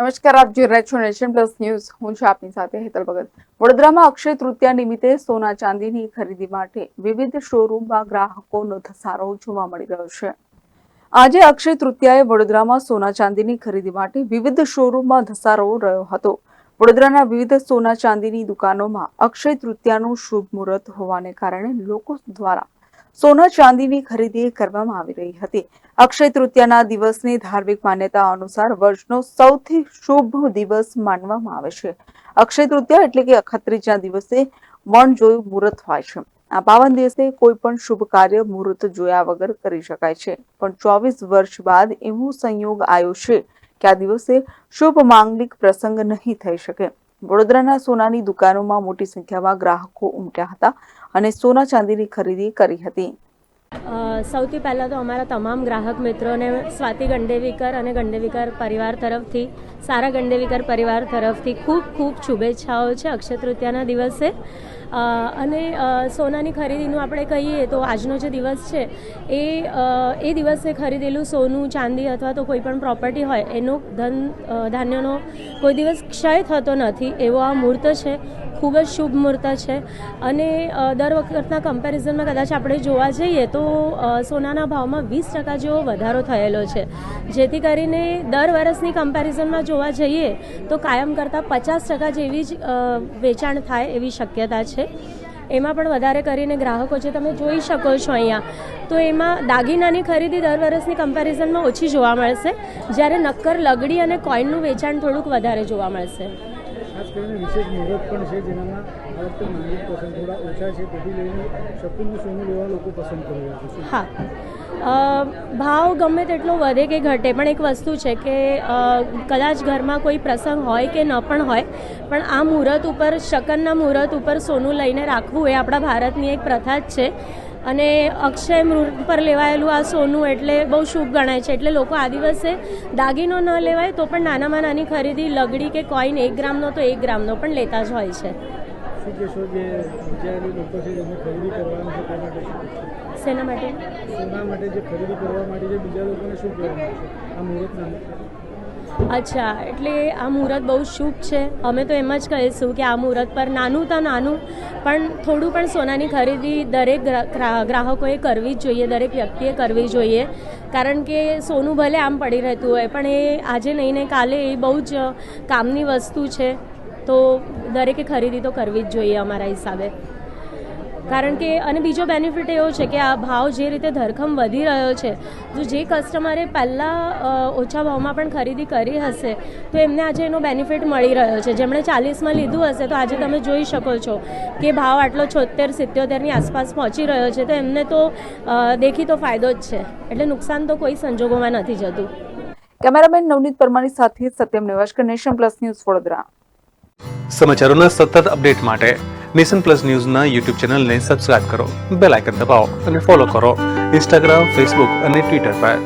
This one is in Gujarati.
નમસ્કાર, આપ જોઈ રહ્યા છો નેશન પ્લસ ન્યૂઝ. હું છું આપની સાથે હેતલ ભગત. વડોદરામાં અક્ષય તૃતીયા નિમિત્તે સોના ચાંદીની ખરીદી માટે વિવિધ શોરૂમમાં ગ્રાહકોનો ધસારો જોવા મળી રહ્યો છે. આજે અક્ષય તૃતીયાએ વડોદરામાં સોના ચાંદીની ખરીદી માટે વિવિધ શોરૂમમાં ધસારો રહ્યો હતો. વડોદરાના વિવિધ સોના ચાંદીની દુકાનોમાં અક્ષય તૃતીયાનું શુભ મુહૂર્ત હોવાને કારણે લોકો દ્વારા સોના ચાંદીની ખરીદી કરવામાં આવી રહી હતી. અક્ષય તૃતીયાના દિવસની ધાર્મિક માન્યતા અનુસાર વર્ષનો સૌથી શુભ દિવસ માનવામાં આવે છે. અક્ષય તૃતીયા એટલે કે અખત્રીજના દિવસે વણજોયું મુહૂર્ત હોય છે. આ પાવન દિવસે કોઈ પણ શુભ કાર્ય મુહૂર્ત જોયા વગર કરી શકાય છે. પણ 24 વર્ષ બાદ એવો સંયોગ આવ્યો છે કે આ દિવસે શુભ માંગલિક પ્રસંગ નહીં થઈ શકે. વડોદરાના સોનાની દુકાનોમાં મોટી સંખ્યામાં ગ્રાહકો ઉમટ્યા હતા અને સોના ચાંદીની ખરીદી કરી હતી. સૌથી પહેલાં તો અમારા તમામ ગ્રાહક મિત્રોને સ્વાતિ ગંડેવીકર અને ગંડેવીકર પરિવાર તરફથી, સારા ગંડેવીકર પરિવાર તરફથી ખૂબ ખૂબ શુભેચ્છાઓ છે અક્ષય તૃતીયાના દિવસે. અને સોનાની ખરીદીનું આપણે કહીએ તો આજનો જે દિવસ છે એ દિવસે ખરીદેલું સોનું, ચાંદી અથવા તો કોઈ પણ પ્રોપર્ટી હોય એનો ધાન્યનો કોઈ દિવસ ક્ષય થતો નથી એવો આ મુહૂર્ત છે. ખૂબ જ શુભ મુહૂર્ત છે અને દર વખતના કમ્પેરિઝનમાં કદાચ આપણે જોવા જઈએ તો સોનાના ભાવમાં 20% જેવો વધારો થયેલો છે. જેથી કરીને દર વર્ષની કમ્પેરિઝનમાં જોવા જઈએ તો કાયમ કરતાં 50% જેવી જ વેચાણ થાય એવી શક્યતા છે. એમાં પણ વધારે કરીને ગ્રાહકો જે તમે જોઈ શકો છો અહીંયા, તો એમાં દાગીનાની ખરીદી દર વર્ષની કમ્પેરિઝનમાં ઓછી જોવા મળશે, જ્યારે નક્કર લગડી અને કોઈનનું વેચાણ થોડુંક વધારે જોવા મળશે. ખાસ કરીને વિશેષ મુહૂર્ત પણ છે જેનામાં આ વખતે માંગલિક પ્રસંગ થોડા ઓછા છે, તેથી લઈને શકુનનું સોનું લેવા લોકો પસંદ કરી રહ્યા છે. હા, ભાવ ગમે તેટલો વધે કે ઘટે, પણ એક વસ્તુ છે કે કદાચ ઘરમાં કોઈ પ્રસંગ હોય કે ન પણ હોય, પણ આ મુહૂર્ત ઉપર, શકનના મુહૂર્ત ઉપર સોનું લઈને રાખવું એ આપણા ભારતની એક પ્રથા જ છે. અને અક્ષય મુહૂર્ત પર લેવાયેલું આ સોનું એટલે બહુ શુભ ગણાય છે. એટલે લોકો આ દિવસે દાગીનો ન લેવાય તો પણ નાનામાં નાની ખરીદી, લગડી કે કોઈન 1 ગ્રામનો તો 1 ગ્રામનો પણ લેતા જ હોય છે. શું કહેશો જે વિચારેલી લોકો છે જેને ખરીદી કરવાની છે તે માટે? શેના માટે? સોના માટે જે ખરીદી કરવા માટે જે બીજા લોકોને શું કહેવાનું છે આ મુહૂર્તના? અચ્છા, એટલે આ મુહૂર્ત બહુ શુભ છે. અમે તો એમ જ કહીશું કે આ મુહૂર્ત પર નાનું તો નાનું પણ થોડું પણ સોનાની ખરીદી દરેક ગ્રાહકોએ કરવી જ જોઈએ, દરેક વ્યક્તિએ કરવી જોઈએ. કારણ કે સોનું ભલે આમ પડી રહેતું હોય પણ એ આજે નહીં ને કાલે એ બહુ જ કામની વસ્તુ છે. તો દરેકે ખરીદી તો કરવી જ જોઈએ અમારા હિસાબે. કારણ કે અને બીજો બેનિફિટ એવો છે કે આ ભાવ જે રીતે ધરખમ વધી રહ્યો છે, તો જે કસ્ટમરે પહેલાં ઓછા ભાવમાં પણ ખરીદી કરી હશે તો એમને આજે એનો બેનિફિટ મળી રહ્યો છે. જેમણે 40માં લીધું હશે તો આજે તમે જોઈ શકો છો કે ભાવ આટલો 76-77ની આસપાસ પહોંચી રહ્યો છે, તો એમને તો દેખીતો ફાયદો જ છે. એટલે નુકસાન તો કોઈ સંજોગોમાં નથી જતું. કેમેરામેન નવનીત પરમારની સાથે સત્યમ નેવાશકર, નેશન પ્લસ ન્યૂઝ, વડોદરા. સમાચારોના સતત અપડેટ માટે નેશન પ્લસ ન્યૂઝના યુટ્યુબ ચેનલને સબસ્ક્રાઇબ કરો, બેલ આઇકન દબાવો અને ફોલો કરો ઇન્સ્ટાગ્રામ, ફેસબુક અને ટ્વિટર પર.